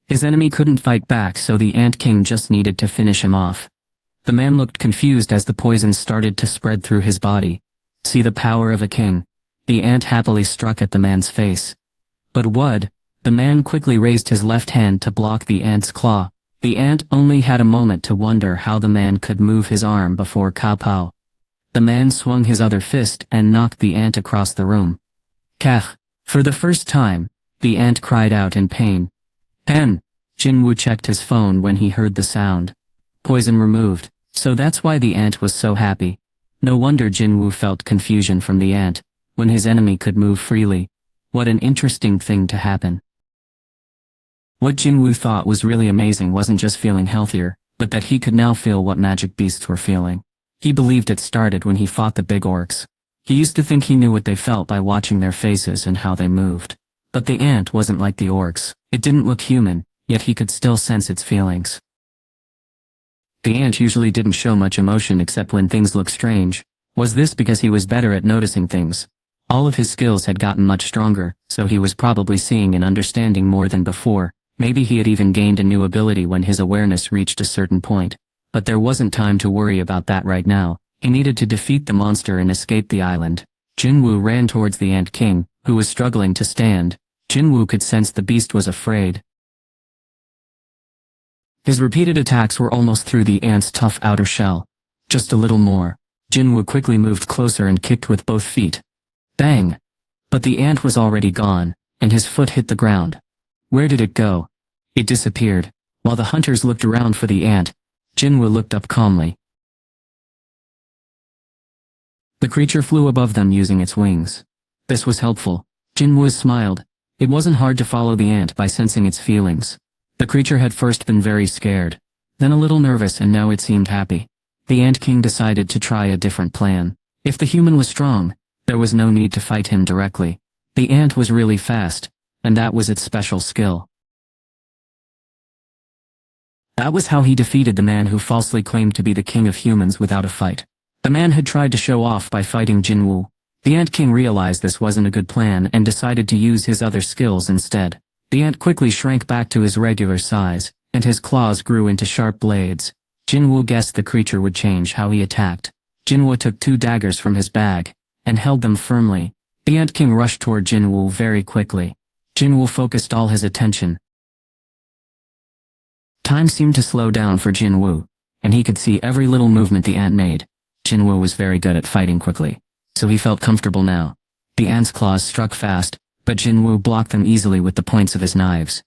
His enemy couldn't fight back, so the Ant King just needed to finish him off. The man looked confused as the poison started to spread through his body. See the power of a king. The ant happily struck at the man's face. But what? The man quickly raised his left hand to block the ant's claw. The ant only had a moment to wonder how the man could move his arm before kapow. The man swung his other fist and knocked the ant across the room. Kach! For the first time, the ant cried out in pain. Pen! Jinwoo checked his phone when he heard the sound. Poison removed, so that's why the ant was so happy. No wonder Jinwoo felt confusion from the ant, when his enemy could move freely. What an interesting thing to happen. What Jinwoo thought was really amazing wasn't just feeling healthier, but that he could now feel what magic beasts were feeling. He believed it started when he fought the big orcs. He used to think he knew what they felt by watching their faces and how they moved. But the ant wasn't like the orcs. It didn't look human, yet he could still sense its feelings. The ant usually didn't show much emotion except when things looked strange. Was this because he was better at noticing things? All of his skills had gotten much stronger, so he was probably seeing and understanding more than before. Maybe he had even gained a new ability when his awareness reached a certain point. But there wasn't time to worry about that right now. He needed to defeat the monster and escape the island. Jinwoo ran towards the Ant King, who was struggling to stand. Jinwoo could sense the beast was afraid. His repeated attacks were almost through the ant's tough outer shell. Just a little more. Jinwoo quickly moved closer and kicked with both feet. Bang! But the ant was already gone, and his foot hit the ground. Where did it go? It disappeared. While the hunters looked around for the ant, Jinwoo looked up calmly. The creature flew above them using its wings. This was helpful. Jinwoo smiled. It wasn't hard to follow the ant by sensing its feelings. The creature had first been very scared, then a little nervous, and now it seemed happy. The Ant King decided to try a different plan. If the human was strong, there was no need to fight him directly. The ant was really fast, and that was its special skill. That was how he defeated the man who falsely claimed to be the king of humans without a fight. The man had tried to show off by fighting Jinwoo. The Ant King realized this wasn't a good plan and decided to use his other skills instead. The ant quickly shrank back to his regular size, and his claws grew into sharp blades. Jinwoo guessed the creature would change how he attacked. Jinwoo took 2 daggers from his bag, and held them firmly. The Ant King rushed toward Jinwoo very quickly. Jinwoo focused all his attention. Time seemed to slow down for Jinwoo, and he could see every little movement the ant made. Jinwoo was very good at fighting quickly, so he felt comfortable now. The ant's claws struck fast, but Jinwoo blocked them easily with the points of his knives.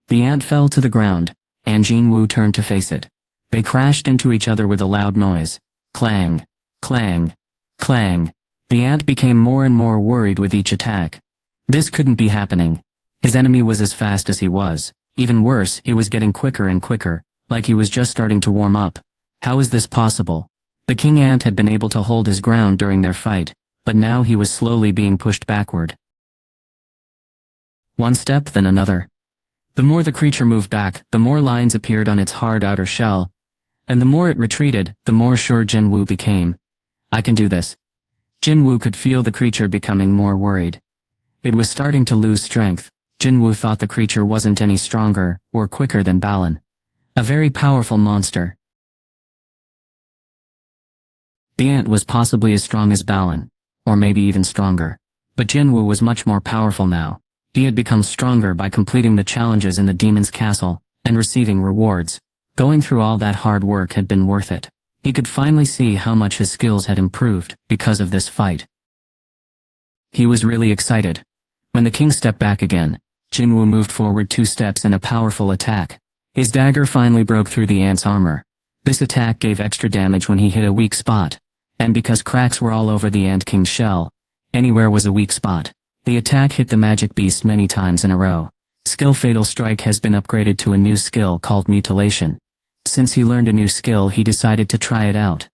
The ant fell to the ground, and Jinwoo turned to face it. They crashed into each other with a loud noise. Clang, clang, clang. The ant became more and more worried with each attack. This couldn't be happening. His enemy was as fast as he was. Even worse, he was getting quicker and quicker, like he was just starting to warm up. How is this possible? The king ant had been able to hold his ground during their fight, but now he was slowly being pushed backward. One step, then another. The more the creature moved back, the more lines appeared on its hard outer shell, and the more it retreated, the more sure Jinwoo became. I can do this. Jinwoo could feel the creature becoming more worried. It was starting to lose strength. Jinwoo thought the creature wasn't any stronger or quicker than Balan. A very powerful monster. The ant was possibly as strong as Balan, or maybe even stronger. But Jinwoo was much more powerful now. He had become stronger by completing the challenges in the demon's castle, and receiving rewards. Going through all that hard work had been worth it. He could finally see how much his skills had improved because of this fight. He was really excited. When the king stepped back again, Jinwoo moved forward 2 steps in a powerful attack. His dagger finally broke through the ant's armor. This attack gave extra damage when he hit a weak spot, and because cracks were all over the Ant King's shell, anywhere was a weak spot. The attack hit the magic beast many times in a row. Skill Fatal Strike has been upgraded to a new skill called Mutilation. Since he learned a new skill, he decided to try it out.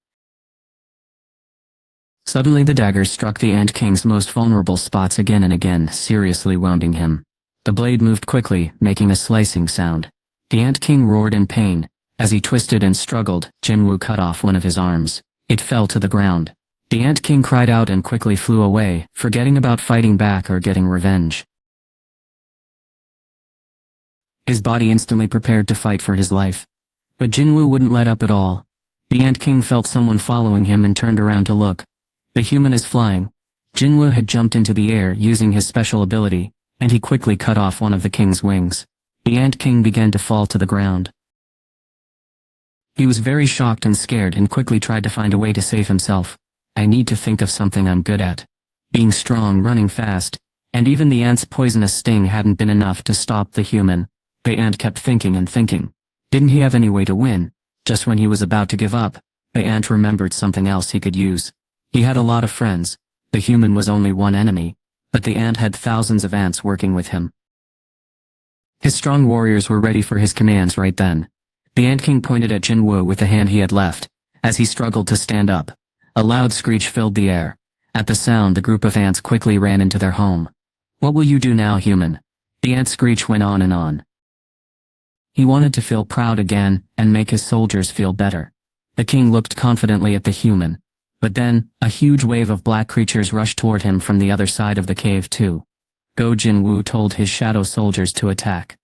Suddenly the dagger struck the Ant King's most vulnerable spots again and again, seriously wounding him. The blade moved quickly, making a slicing sound. The Ant King roared in pain. As he twisted and struggled, Jinwoo cut off one of his arms. It fell to the ground. The Ant King cried out and quickly flew away, forgetting about fighting back or getting revenge. his body instantly prepared to fight for his life. But Jinwoo wouldn't let up at all. The Ant King felt someone following him and turned around to look. The human is flying. Jinwoo had jumped into the air using his special ability, and he quickly cut off one of the king's wings. The Ant King began to fall to the ground. He was very shocked and scared and quickly tried to find a way to save himself. I need to think of something I'm good at. Being strong, running fast, and even the ant's poisonous sting hadn't been enough to stop the human. The ant kept thinking and thinking. Didn't he have any way to win? Just when he was about to give up, the ant remembered something else he could use. He had a lot of friends. The human was only one enemy, but the ant had thousands of ants working with him. His strong warriors were ready for his commands right then. The Ant King pointed at Jinwoo with the hand he had left. As he struggled to stand up, a loud screech filled the air. At the sound, the group of ants quickly ran into their home. What will you do now, human? The ant screech went on and on. He wanted to feel proud again and make his soldiers feel better. The king looked confidently at the human. But then, a huge wave of black creatures rushed toward him from the other side of the cave too. Go Jinwoo told his shadow soldiers to attack.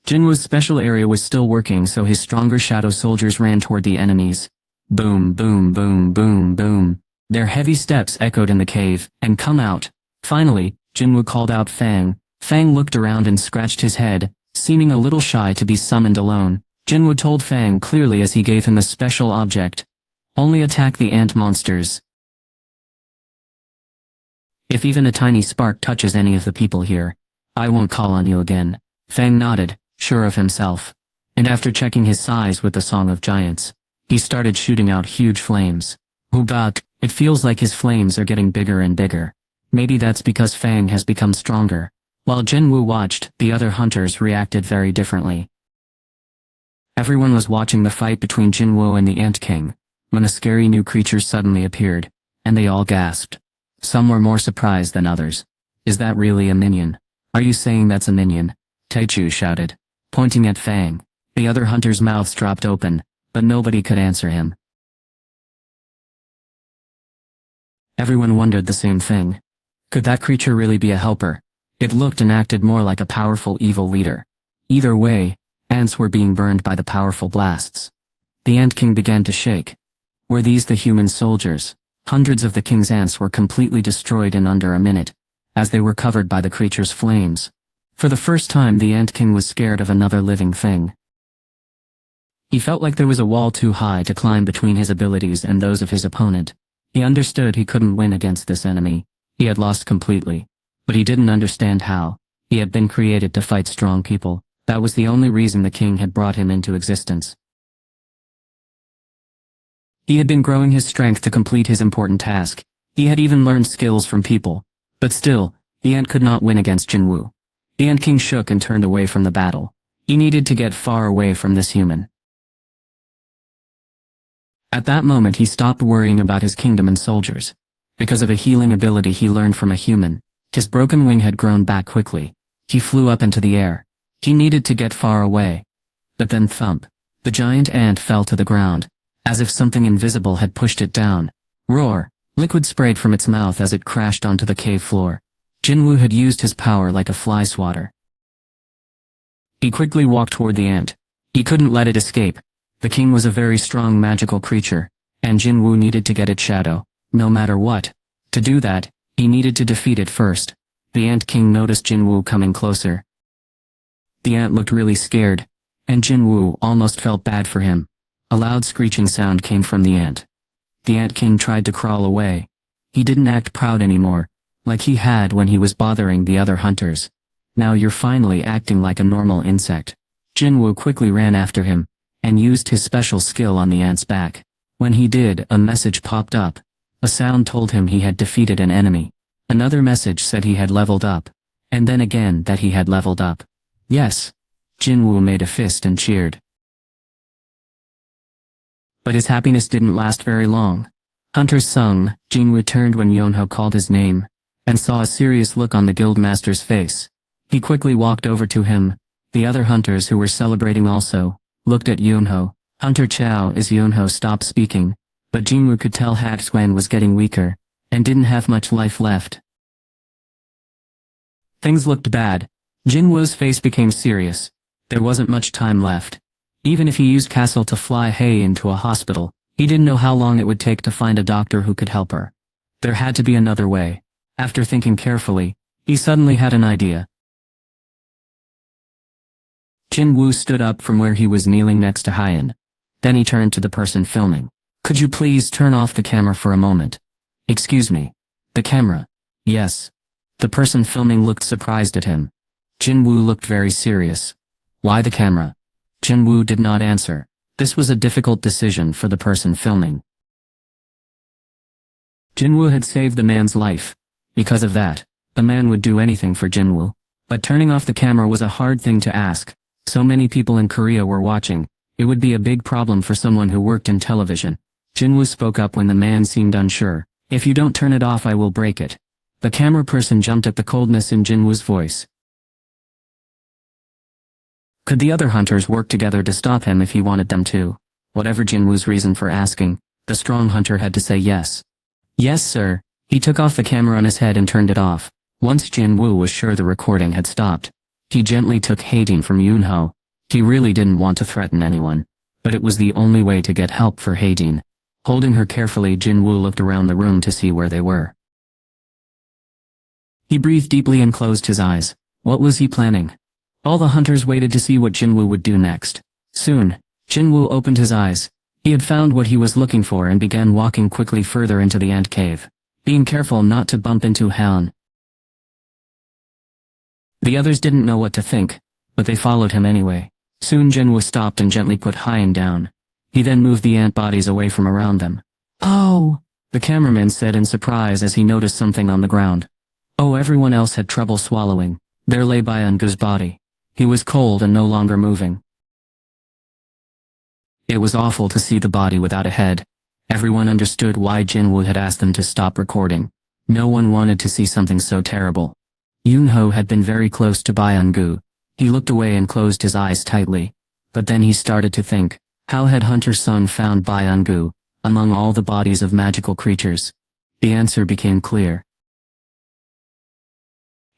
Jinwoo's special area was still working, so his stronger shadow soldiers ran toward the enemies. Boom, boom, boom, boom, boom. Their heavy steps echoed in the cave, and come out. Finally, Jinwoo called out Fang. Fang looked around and scratched his head, seeming a little shy to be summoned alone. Jinwoo told Fang clearly as he gave him a special object. Only attack the ant monsters. If even a tiny spark touches any of the people here, I won't call on you again. Fang nodded, sure of himself. And after checking his size with the Song of Giants, he started shooting out huge flames. Oh god, it feels like his flames are getting bigger and bigger. Maybe that's because Fang has become stronger. While Jinwoo watched, the other hunters reacted very differently. Everyone was watching the fight between Jinwoo and the Ant King, when a scary new creature suddenly appeared, and they all gasped. Some were more surprised than others. Is that really a minion? Are you saying that's a minion? Taichu shouted, pointing at Fang. The other hunters' mouths dropped open, but nobody could answer him. Everyone wondered the same thing. Could that creature really be a helper? It looked and acted more like a powerful evil leader. Either way, ants were being burned by the powerful blasts. The Ant King began to shake. Were these the human soldiers? Hundreds of the king's ants were completely destroyed in under a minute, as they were covered by the creature's flames. For the first time, the Ant King was scared of another living thing. He felt like there was a wall too high to climb between his abilities and those of his opponent. He understood he couldn't win against this enemy. He had lost completely. But he didn't understand how. He had been created to fight strong people. That was the only reason the king had brought him into existence. He had been growing his strength to complete his important task. He had even learned skills from people. But still, the ant could not win against Jinwoo. The Ant King shook and turned away from the battle. He needed to get far away from this human. At that moment he stopped worrying about his kingdom and soldiers. Because of a healing ability he learned from a human, his broken wing had grown back quickly. He flew up into the air. He needed to get far away. But then thump. The giant ant fell to the ground, as if something invisible had pushed it down. Roar. Liquid sprayed from its mouth as it crashed onto the cave floor. Jinwoo had used his power like a fly swatter. He quickly walked toward the ant. He couldn't let it escape. The king was a very strong magical creature, and Jinwoo needed to get its shadow, no matter what. To do that, he needed to defeat it first. The Ant King noticed Jinwoo coming closer. The ant looked really scared, and Jinwoo almost felt bad for him. A loud screeching sound came from the ant. The Ant King tried to crawl away. He didn't act proud anymore, like he had when he was bothering the other hunters. Now you're finally acting like a normal insect. Jinwoo quickly ran after him, and used his special skill on the ant's back. When he did, a message popped up. A sound told him he had defeated an enemy. Another message said he had leveled up, and then again that he had leveled up. Yes. Jinwoo made a fist and cheered. But his happiness didn't last very long. Hunters sung, Jinwoo turned when Yonho called his name, and saw a serious look on the guildmaster's face. He quickly walked over to him. The other hunters who were celebrating also looked at Yonho. Hunter Chow as Yonho stopped speaking, but Jinwoo could tell Haxuan was getting weaker, and didn't have much life left. Things looked bad. Jinwoo's face became serious. There wasn't much time left. Even if he used Castle to fly Hei into a hospital, he didn't know how long it would take to find a doctor who could help her. There had to be another way. After thinking carefully, he suddenly had an idea. Jinwoo stood up from where he was kneeling next to Hyen. Then he turned to the person filming. "Could you please turn off the camera for a moment?" "Excuse me. The camera?" "Yes." The person filming looked surprised at him. Jinwoo looked very serious. "Why the camera?" Jinwoo did not answer. This was a difficult decision for the person filming. Jinwoo had saved the man's life. Because of that, the man would do anything for Jinwoo. But turning off the camera was a hard thing to ask. So many people in Korea were watching. It would be a big problem for someone who worked in television. Jinwoo spoke up when the man seemed unsure. "If you don't turn it off, I will break it." The camera person jumped at the coldness in Jinwoo's voice. Could the other hunters work together to stop him if he wanted them to? Whatever Jinwoo's reason for asking, the strong hunter had to say yes. "Yes, sir." He took off the camera on his head and turned it off. Once Jinwoo was sure the recording had stopped, he gently took Haydeen from Yoonho. He really didn't want to threaten anyone, but it was the only way to get help for Haydeen. Holding her carefully, Jinwoo looked around the room to see where they were. He breathed deeply and closed his eyes. What was he planning? All the hunters waited to see what Jinwoo would do next. Soon, Jinwoo opened his eyes. He had found what he was looking for and began walking quickly further into the ant cave, being careful not to bump into Han. The others didn't know what to think, but they followed him anyway. Soon Jinwoo stopped and gently put Hyen down. He then moved the ant bodies away from around them. "Oh!" the cameraman said in surprise as he noticed something on the ground. Oh, everyone else had trouble swallowing. There lay Byung-goo's body. He was cold and no longer moving. It was awful to see the body without a head. Everyone understood why Jinwoo had asked them to stop recording. No one wanted to see something so terrible. Yoonho had been very close to Byung-goo. He looked away and closed his eyes tightly. But then he started to think, how had Hunter Sung found Byung-goo among all the bodies of magical creatures? The answer became clear.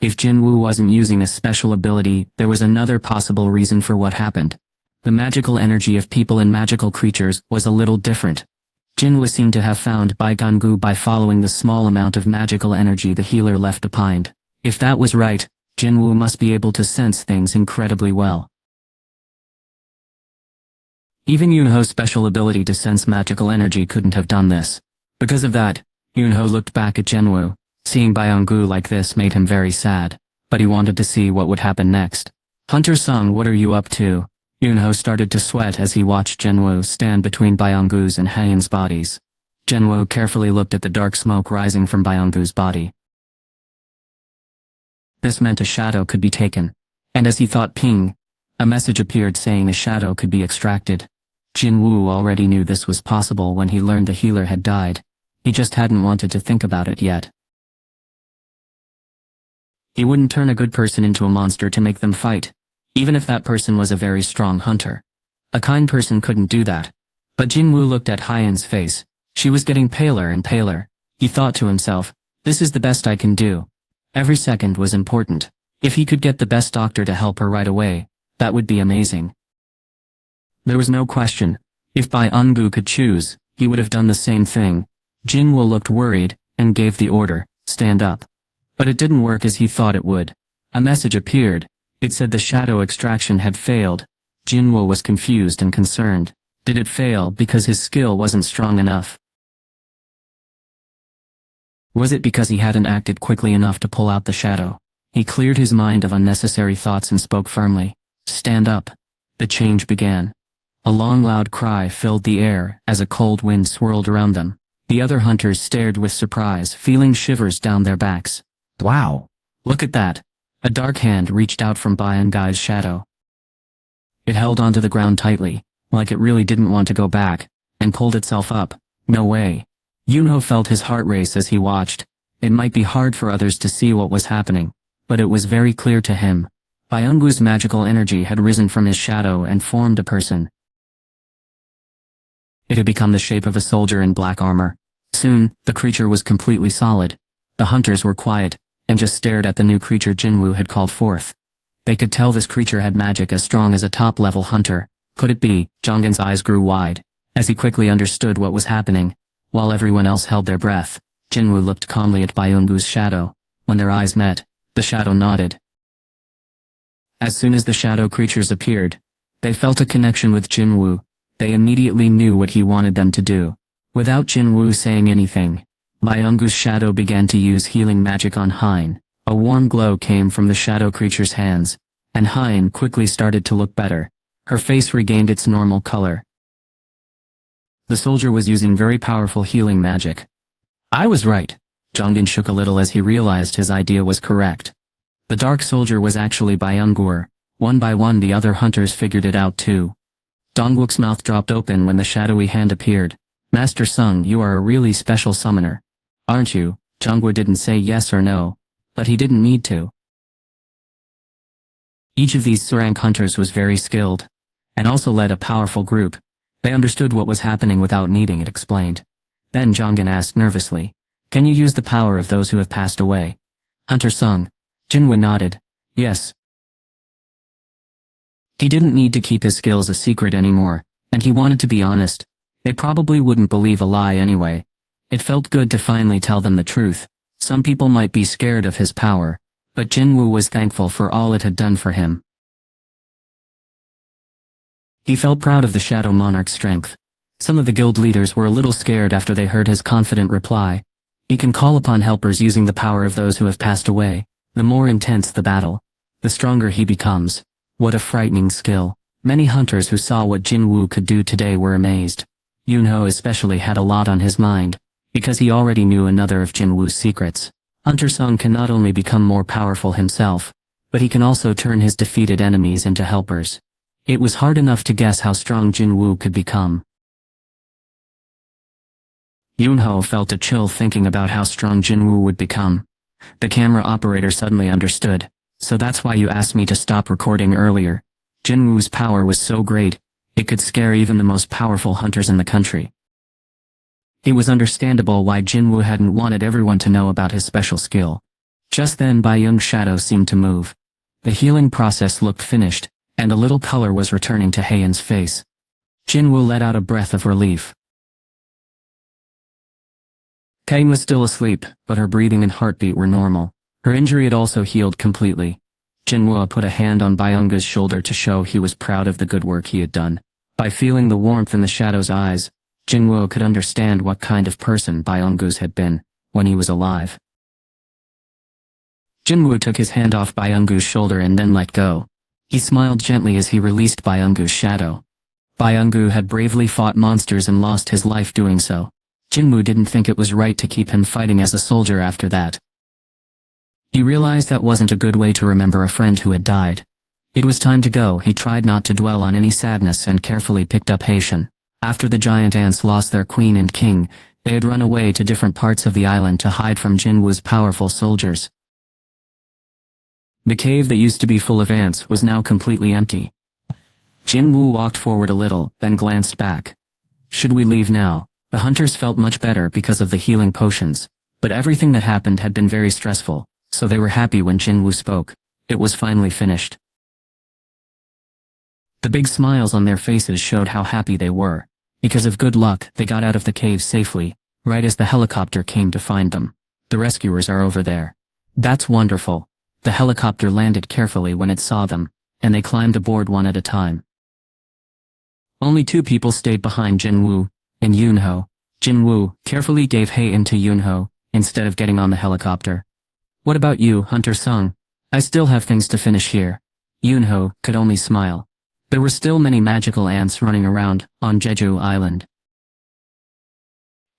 If Jinwoo wasn't using a special ability, there was another possible reason for what happened. The magical energy of people and magical creatures was a little different. Jinwoo seemed to have found Byung-goo by following the small amount of magical energy the healer left behind. If that was right, Jinwoo must be able to sense things incredibly well. Even Yoonho's special ability to sense magical energy couldn't have done this. Because of that, Yoonho looked back at Jinwoo. Seeing Byung-goo like this made him very sad, but he wanted to see what would happen next. "Hunter Sung, what are you up to?" Yoonho started to sweat as he watched Jinwoo stand between Byung-goo's and Hyen's bodies. Jinwoo carefully looked at the dark smoke rising from Byung-goo's body. This meant a shadow could be taken. And as he thought ping, a message appeared saying a shadow could be extracted. Jinwoo already knew this was possible when he learned the healer had died. He just hadn't wanted to think about it yet. He wouldn't turn a good person into a monster to make them fight, even if that person was a very strong hunter. A kind person couldn't do that. But Jinwoo looked at Hyen's face. She was getting paler and paler. He thought to himself, this is the best I can do. Every second was important. If he could get the best doctor to help her right away, that would be amazing. There was no question. If Byung-goo could choose, he would have done the same thing. Jinwoo looked worried, and gave the order, stand up. But it didn't work as he thought it would. A message appeared. It said the shadow extraction had failed. Jinwoo was confused and concerned. Did it fail because his skill wasn't strong enough? Was it because he hadn't acted quickly enough to pull out the shadow? He cleared his mind of unnecessary thoughts and spoke firmly. Stand up. The change began. A long loud cry filled the air as a cold wind swirled around them. The other hunters stared with surprise, feeling shivers down their backs. Wow! Look at that! A dark hand reached out from Byung-goo's shadow. It held onto the ground tightly, like it really didn't want to go back, and pulled itself up. No way. Yoonho felt his heart race as he watched. It might be hard for others to see what was happening, but it was very clear to him. Byung-goo's magical energy had risen from his shadow and formed a person. It had become the shape of a soldier in black armor. Soon, the creature was completely solid. The hunters were quiet, and just stared at the new creature Jinwoo had called forth. They could tell this creature had magic as strong as a top-level hunter. Could it be? Jongin's eyes grew wide, as he quickly understood what was happening. While everyone else held their breath, Jinwoo looked calmly at Byung-gu's shadow. When their eyes met, the shadow nodded. As soon as the shadow creatures appeared, they felt a connection with Jinwoo. They immediately knew what he wanted them to do. Without Jinwoo saying anything, Byung-gu's shadow began to use healing magic on Hein. A warm glow came from the shadow creature's hands, and Hein quickly started to look better. Her face regained its normal color. The soldier was using very powerful healing magic. I was right. Jongin shook a little as he realized his idea was correct. The dark soldier was actually Byung-gu. One by one the other hunters figured it out too. Dongwook's mouth dropped open when the shadowy hand appeared. Master Sung, you are a really special summoner. Aren't you? Jongwoo didn't say yes or no, but he didn't need to. Each of these Surang hunters was very skilled, and also led a powerful group. They understood what was happening without needing it explained. Then Jongin asked nervously, can you use the power of those who have passed away? Hunter Sung. Jinwoo nodded. Yes. He didn't need to keep his skills a secret anymore, and he wanted to be honest. They probably wouldn't believe a lie anyway. It felt good to finally tell them the truth. Some people might be scared of his power, but Jinwoo was thankful for all it had done for him. He felt proud of the Shadow Monarch's strength. Some of the guild leaders were a little scared after they heard his confident reply. He can call upon helpers using the power of those who have passed away. The more intense the battle, the stronger he becomes. What a frightening skill. Many hunters who saw what Jinwoo could do today were amazed. Yunho especially had a lot on his mind, because he already knew another of Jinwoo's secrets. Hunter Sung can not only become more powerful himself, but he can also turn his defeated enemies into helpers. It was hard enough to guess how strong Jinwoo could become. Yunho felt a chill thinking about how strong Jinwoo would become. The camera operator suddenly understood. So that's why you asked me to stop recording earlier. Jinwoo's power was so great, it could scare even the most powerful hunters in the country. It was understandable why Jinwoo hadn't wanted everyone to know about his special skill. Just then Byung's shadow seemed to move. The healing process looked finished, and a little color was returning to Heian's face. Jinwoo let out a breath of relief. Heian was still asleep, but her breathing and heartbeat were normal. Her injury had also healed completely. Jinwoo put a hand on Byung's shoulder to show he was proud of the good work he had done. By feeling the warmth in the shadow's eyes, Jinwoo could understand what kind of person Byung had been when he was alive. Jinwoo took his hand off Byung's shoulder and then let go. He smiled gently as he released Byung's shadow. Byung had bravely fought monsters and lost his life doing so. Jinwoo didn't think it was right to keep him fighting as a soldier after that. He realized that wasn't a good way to remember a friend who had died. It was time to go. He tried not to dwell on any sadness and carefully picked up Haitian. After the giant ants lost their queen and king, they had run away to different parts of the island to hide from Jinwoo's powerful soldiers. The cave that used to be full of ants was now completely empty. Jinwoo walked forward a little, then glanced back. Should we leave now? The hunters felt much better because of the healing potions, but everything that happened had been very stressful. So they were happy when Jinwoo spoke. It was finally finished. The big smiles on their faces showed how happy they were. Because of good luck, they got out of the cave safely, right as the helicopter came to find them. The rescuers are over there. That's wonderful. The helicopter landed carefully when it saw them, and they climbed aboard one at a time. Only 2 people stayed behind Jinwoo and Yunho. Jinwoo carefully gave Heian to Yunho, instead of getting on the helicopter. What about you, Hunter Sung? I still have things to finish here. Yunho could only smile. There were still many magical ants running around on Jeju Island.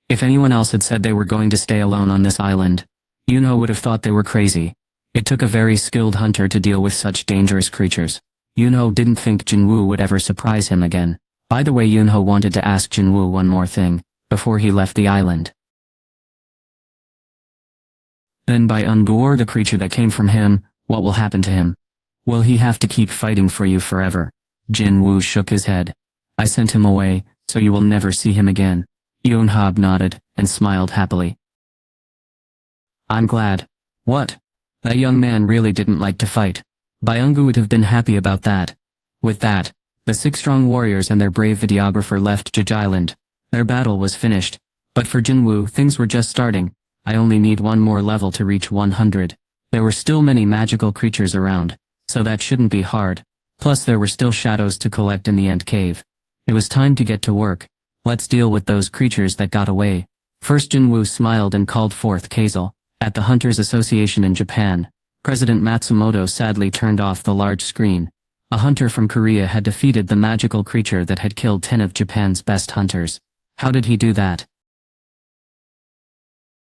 If anyone else had said they were going to stay alone on this island, Yunho would have thought they were crazy. It took a very skilled hunter to deal with such dangerous creatures. Yunho didn't think Jinwoo would ever surprise him again. By the way, Yunho wanted to ask Jinwoo one more thing, before he left the island. Then by Ungor, the creature that came from him, what will happen to him? Will he have to keep fighting for you forever? Jinwoo shook his head. I sent him away, so you will never see him again. Yunho nodded, and smiled happily. I'm glad. What? That young man really didn't like to fight. Byung-gu would have been happy about that. With that, the 6 strong warriors and their brave videographer left Jeju Island. Their battle was finished. But for Jinwoo, things were just starting. I only need one more level to reach 100. There were still many magical creatures around, so that shouldn't be hard. Plus there were still shadows to collect in the Ant Cave. It was time to get to work. Let's deal with those creatures that got away. First Jinwoo smiled and called forth Kazel. At the Hunters Association in Japan, President Matsumoto sadly turned off the large screen. A hunter from Korea had defeated the magical creature that had killed 10 of Japan's best hunters. How did he do that?